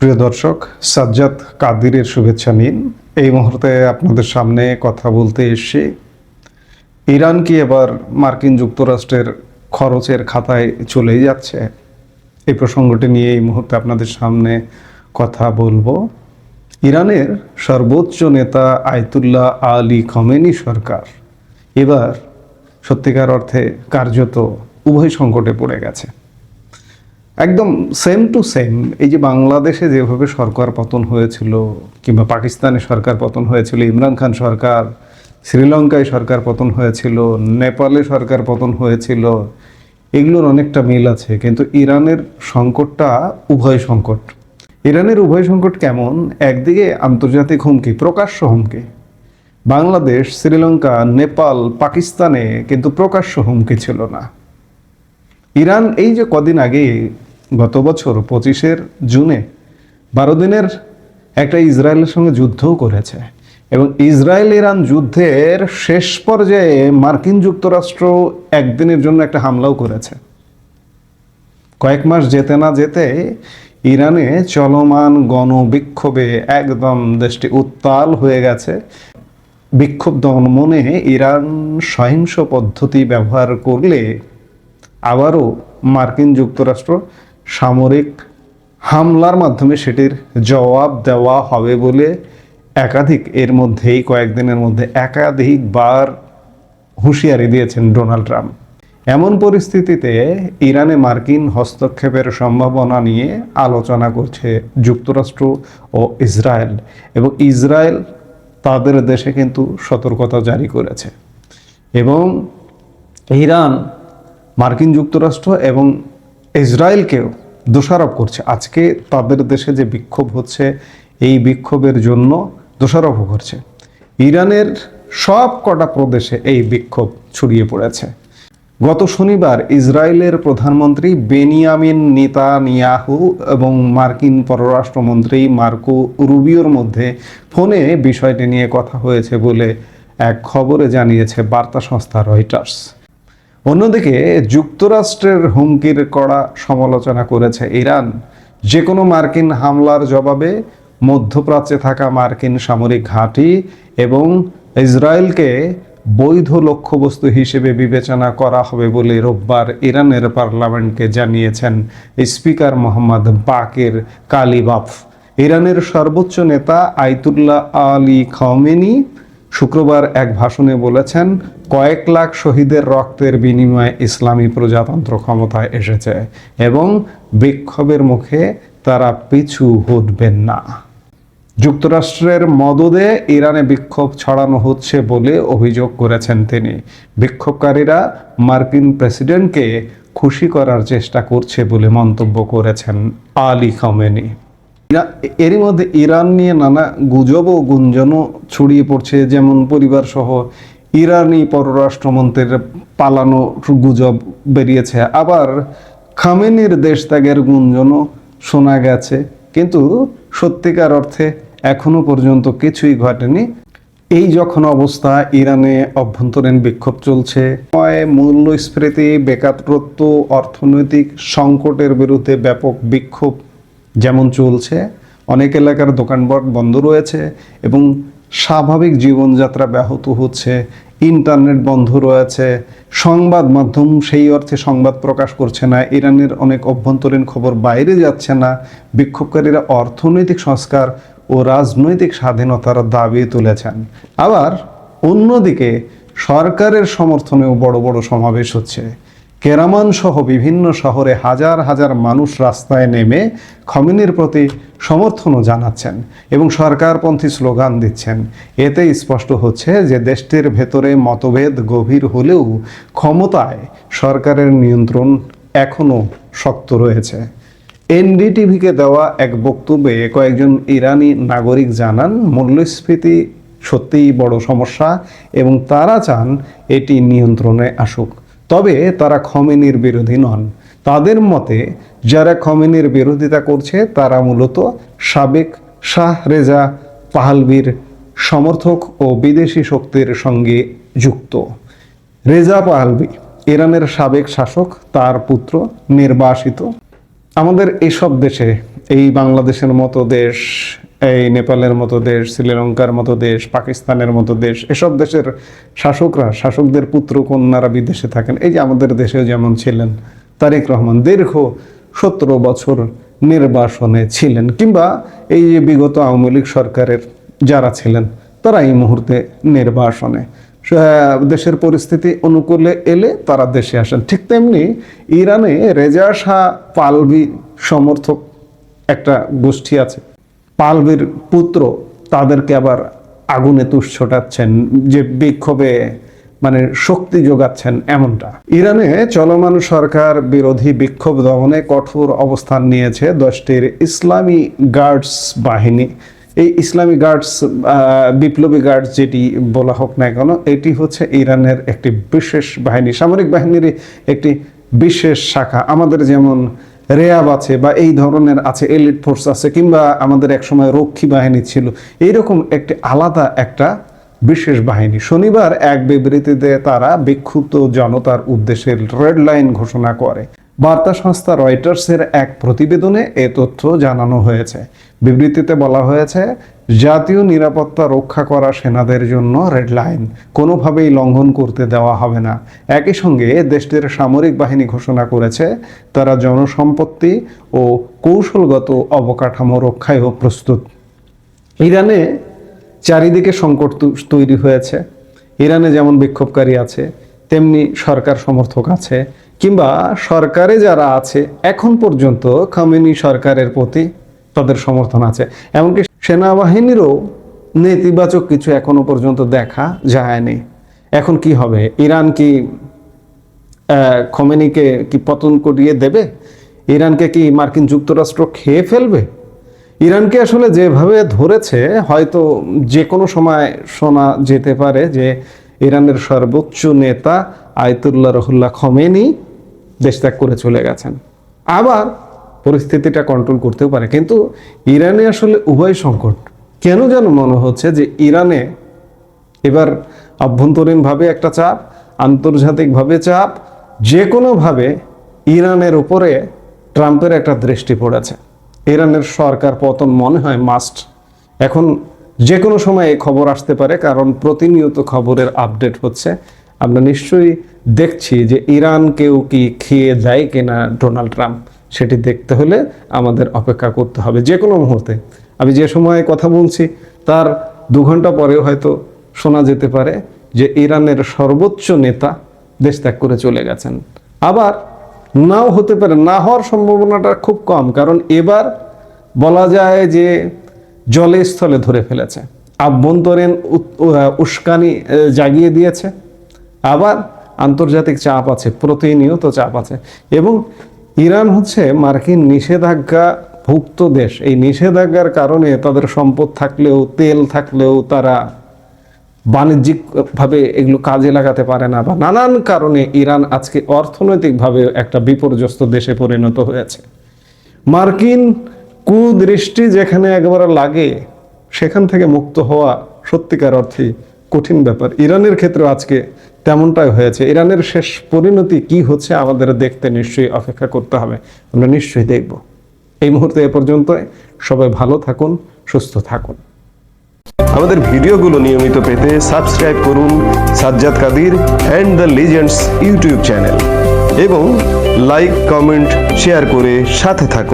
প্রিয় দর্শক, সাজ্জাদ কাদিরের শুভেচ্ছা নিন। এই মুহূর্তে আপনাদের সামনে কথা বলতে এসে ইরান কি এবার মার্কিন যুক্তরাষ্ট্রের খরচের খাতায় চলেই যাচ্ছে, এই প্রসঙ্গটি নিয়ে এই মুহূর্তে আপনাদের সামনে কথা বলবো। ইরানের সর্বোচ্চ নেতা আয়াতুল্লাহ আলী খমেনি সরকার এবার সত্যিকার অর্থে কার্যত উভয় সংকটে পড়ে গেছে। একদম সেম টু সেম। এই যে বাংলাদেশে যেভাবে সরকার পতন হয়েছিল, কিংবা পাকিস্তানে সরকার পতন হয়েছিল, ইমরান খান সরকার, শ্রীলঙ্কায় সরকার পতন হয়েছিল, নেপালে সরকার পতন হয়েছিল, এগুলোর অনেকটা মিল আছে। কিন্তু ইরানের সংকটটা উভয় সংকট। ইরানের উভয় সংকট কেমন? একদিকে আন্তর্জাতিক হুমকি, প্রকাশ্য হুমকি। বাংলাদেশ, শ্রীলঙ্কা, নেপাল, পাকিস্তানে কিন্তু প্রকাশ্য হুমকি ছিল না। ইরান এই যে কদিন আগে গত বছর 25 জুনে 12 দিনের একটা ইসরায়েলের সঙ্গে যুদ্ধও করেছে, এবং ইসরায়েল ইরান যুদ্ধের শেষ পর্যায়ে মার্কিন যুক্তরাষ্ট্র একদিনের জন্য একটা হামলাও করেছে। কয়েক মাস যেতে না যেতে ইরানে চলমান গণবিক্ষোভে একদম দেশটি উত্তাল হয়ে গেছে। বিক্ষোভ দমনে ইরান সহিংস পদ্ধতি ব্যবহার করলে আবারও মার্কিন যুক্তরাষ্ট্র সামরিক হামলার মাধ্যমে সেটির জবাব দেওয়া হবে বলে কয়েকদিনের মধ্যে একাধিকবার হুঁশিয়ারি দিয়েছেন ডোনাল্ড ট্রাম্প। এমন পরিস্থিতিতে ইরানে মার্কিন হস্তক্ষেপের সম্ভাবনা নিয়ে আলোচনা করছে যুক্তরাষ্ট্র ও ইসরায়েল, এবং ইসরায়েল তাদের দেশে কিন্তু সতর্কতা জারি করেছে, এবং ইরান মার্কিন যুক্তরাষ্ট্র এবং ইসরায়েলকেও দোষারোপ করছে। আজকে তাদের দেশে যে বিক্ষোভ হচ্ছে, এই বিক্ষোভের জন্য দোষারোপ করছে। ইরানের সব কটা প্রদেশে এই বিক্ষোভ ছড়িয়ে পড়েছে। গত শনিবার ইসরায়েলের প্রধানমন্ত্রী বেনিয়ামিন নেতানিয়াহু এবং মার্কিন পররাষ্ট্রমন্ত্রী মার্কো রুবিওর মধ্যে ফোনে বিষয়টি নিয়ে কথা হয়েছে বলে এক খবরে জানিয়েছে বার্তা সংস্থা রয়টার্স। অন্যদিকে যুক্তরাষ্ট্রের হুমকির কড়া সমালোচনা করেছে ইরান। যে কোনো মার্কিন হামলার জবাবে মধ্যপ্রাচ্যে থাকা মার্কিন সামরিক ঘাঁটি এবং ইসরায়েলকে বৈধ লক্ষ্যবস্তু হিসেবে বিবেচনা করা হবে বলে রোববার ইরানের পার্লামেন্টকে জানিয়েছেন স্পিকার মোহাম্মদ বাকির কালিবাফ। ইরানের সর্বোচ্চ নেতা আয়াতুল্লাহ আলী খমেনি শুক্রবার এক ভাষণে বলেছেন, কয়েক লাখ শহীদের রক্তের বিনিময়ে ইসলামী প্রজাতন্ত্র ক্ষমতায় এসেছে এবং বিক্ষোভের মুখে তারা পিছু হটবেন না। যুক্তরাষ্ট্রের মদদে ইরানে বিক্ষোভ ছড়ানো হচ্ছে বলে অভিযোগ করেছেন তিনি। বিক্ষোভকারীরা মার্কিন প্রেসিডেন্টকে খুশি করার চেষ্টা করছে বলে মন্তব্য করেছেন আলী খমেনি। এরই মধ্যে ইরান নিয়ে নানা গুজব ও গুঞ্জনও ছড়িয়ে পড়ছে, যেমন পরিবার সহ ইরানি পররাষ্ট্রমন্ত্রীর পালানো গুজব বেরিয়েছে, আবার খামেনির দেশ ত্যাগের গুঞ্জনও শোনা গেছে। কিন্তু সত্যিকার অর্থে এখনো পর্যন্ত কিছুই ঘটেনি। এই যখন অবস্থা, ইরানে অভ্যন্তরীণ বিক্ষোভ চলছে, মূল্যস্ফীতি, বেকারত্ব, অর্থনৈতিক সংকটের বিরুদ্ধে ব্যাপক বিক্ষোভ যেমন চলছে, অনেক এলাকার দোকানপাট বন্ধ রয়েছে এবং স্বাভাবিক জীবনযাত্রা ব্যাহত হচ্ছে, ইন্টারনেট বন্ধ রয়েছে, সংবাদ মাধ্যম সেই অর্থে সংবাদ প্রকাশ করছে না, ইরানের অনেক অভ্যন্তরীণ খবর বাইরে যাচ্ছে না। বিক্ষোভকারীরা অর্থনৈতিক সংস্কার ও রাজনৈতিক স্বাধীনতার দাবি তুলেছেন। আবার অন্যদিকে সরকারের সমর্থনেও বড় বড় সমাবেশ হচ্ছে। কেরামান সহ বিভিন্ন শহরে হাজার হাজার মানুষ রাস্তায় নেমে খমেনির প্রতি সমর্থনও জানাচ্ছেন এবং সরকারপন্থী স্লোগান দিচ্ছেন। এতে স্পষ্ট হচ্ছে যে দেশটির ভেতরে মতভেদ গভীর হলেও ক্ষমতায় সরকারের নিয়ন্ত্রণ এখনও শক্ত রয়েছে। এনডিটিভিকে দেওয়া এক বক্তব্যে কয়েকজন ইরানি নাগরিক জানান, মূল্যস্ফীতি সত্যিই বড় সমস্যা এবং তারা চান এটি নিয়ন্ত্রণে আসুক। তবে তারা খমেনির বিরোধী নন। তাদের মতে যারা খমেনির বিরোধিতা করছে তারা মূলত সাবেক শাহ রেজা পাহলভির সমর্থক ও বিদেশি শক্তির সঙ্গে যুক্ত। রেজা পাহলভি ইরানের সাবেক শাসক, তার পুত্র নির্বাসিত। আমাদের এসব দেশে এই বাংলাদেশের মতো দেশ, এই নেপালের মতো দেশ, শ্রীলঙ্কার মতো দেশ, পাকিস্তানের মতো দেশ, এসব দেশের শাসকদের পুত্র কন্যারা বিদেশে থাকেন। এই যে আমাদের দেশেও যেমন ছিলেন তারেক রহমান, দীর্ঘ 17 বছর নির্বাসনে ছিলেন, কিংবা এই যে বিগত আওয়ামী লীগ সরকারের যারা ছিলেন তারা এই মুহূর্তে নির্বাসনে, দেশের পরিস্থিতি অনুকূলে এলে তারা দেশে আসেন। ঠিক তেমনি ইরানে রেজা শাহ পাহলভি সমর্থক একটা গোষ্ঠী আছে, পাহলভির পুত্র, তাদেরকে আবার আগুনে তুষ ছোটাচ্ছেন, যে বিক্ষোভে মানে শক্তি যোগাচ্ছেন এমনটা। ইরানে চলমান সরকার বিরোধী বিক্ষোভ দমনে কঠোর অবস্থান নিয়েছে 10টির ইসলামী গার্ডস বাহিনী। এই ইসলামী গার্ডস, বিপ্লবী গার্ডস যেটি বলা হোক না কেন, এটি হচ্ছে ইরানের একটি বিশেষ বাহিনী, সামরিক বাহিনীর একটি বিশেষ শাখা। আমাদের যেমন রেয়াব আছে বা এই ধরনের আছে, এলিট ফোর্স আছে, কিংবা আমাদের একসময় রক্ষী বাহিনী ছিল, এইরকম একটি আলাদা একটা বিশেষ বাহিনী। শনিবার এক বিবৃতিতে তারা বিক্ষুব্ধ জনতার উদ্দেশ্যে রেড লাইন ঘোষণা করে। বার্তা সংস্থা রয়টার্সের এক প্রতিবেদনে এ তথ্য জানানো হয়েছে। বিবৃতিতে বলা হয়েছে, জাতীয় নিরাপত্তা রক্ষা করা সেনাদের জন্য রেড লাইন কোনোভাবেই লঙ্ঘন করতে দেওয়া হবে না। একই সঙ্গে দেশটির সামরিক বাহিনী ঘোষণা করেছে তারা জনসম্পত্তি ও কৌশলগত অবকাঠামো রক্ষায়ও প্রস্তুত। ইরানে চারিদিকে সংকট তৈরি হয়েছে। ইরানে যেমন বিক্ষোভকারী আছে, তেমনি সরকার সমর্থক আছে, কিংবা সরকারে যারা আছে এখন পর্যন্ত খামেনি সরকারের প্রতি তাদের সমর্থন আছে। এমনকি সেনাবাহিনীরও নেতিবাচক কিছু এখনো পর্যন্ত দেখা যায়নি। এখন কি হবে? ইরান কি খোমেনিকে কি পতন করিয়ে দেবে? ইরানকে কি মার্কিন যুক্তরাষ্ট্র খেয়ে ফেলবে? ইরানকে আসলে যেভাবে ধরেছে, হয়তো যে কোনো সময় শোনা যেতে পারে যে ইরানের সর্বোচ্চ নেতা আয়াতুল্লাহ রুহুল্লাহ খোমেনি দেশ ত্যাগ করে চলে গেছেন। আবার পরিস্থিতিটা কন্ট্রোল করতেও পারে, কিন্তু ইরানে আসলে উভয় সংকট। কেন যেন মনে হচ্ছে যে ইরানে এবার আভ্যন্তরীণভাবে একটা চাপ, আন্তর্জাতিকভাবে চাপ, যে কোনোভাবে ইরানের উপরে ট্রাম্পের একটা দৃষ্টি পড়েছে। ইরানের সরকার পতন মনে হয় মাস্ট। এখন যে কোনো সময় এই খবর আসতে পারে, কারণ প্রতিনিয়ত খবরের আপডেট হচ্ছে। আমরা নিশ্চয়ই দেখছি যে ইরানকেও কি খেয়ে যায় কিনা ডোনাল্ড ট্রাম্প, সেটি দেখতে হলে আমাদের অপেক্ষা করতে হবে। যে কোনো মুহূর্তে, আমি যে সময়ে কথা বলছি তার 2 ঘন্টা পরেও হয়তো শোনা যেতে পারে যে ইরানের সর্বোচ্চ নেতা দেশ ত্যাগ করে চলে গেছেন। আবার নাও হতে পারে, না হওয়ার সম্ভাবনাটা খুব কম, কারণ এবার বলা যায় যে জলে স্থলে ধরে ফেলেছে, আভ্যন্তরীণ উস্কানি জাগিয়ে দিয়েছে, আবার আন্তর্জাতিক চাপ আছে, প্রতিনিয়ত চাপ আছে। এবং ইরান হচ্ছে মার্কিন নিষেধাজ্ঞা ভুক্ত দেশ। এই নিষেধাজ্ঞার কারণে তাদের সম্পদ থাকলেও, তেল থাকলেও তারা বাণিজ্যিকভাবে এগুলো কাজে লাগাতে পারে না, বা নানান কারণে ইরান আজকে অর্থনৈতিকভাবে একটা বিপর্যস্ত দেশে পরিণত হয়েছে। মার্কিন কুদৃষ্টি যেখানে একবার লাগে, সেখান থেকে মুক্ত হওয়া সত্যিকার অর্থে কঠিন ব্যাপার। ইরানের ক্ষেত্রে আজকে তেমনটাই হয়েছে। ইরানের শেষ পরিণতি কি হচ্ছে আমাদের দেখতে নিশ্চয়ই অপেক্ষা করতে হবে। আমরা নিশ্চয়ই দেখব। এই মুহূর্তে এ পর্যন্ত। সবাই ভালো থাকুন, সুস্থ থাকুন। আমাদের ভিডিওগুলো নিয়মিত পেতে সাবস্ক্রাইব করুন Sajjad Kadir and the legends YouTube channel, এবং লাইক, কমেন্ট, শেয়ার করে সাথে থাকুন।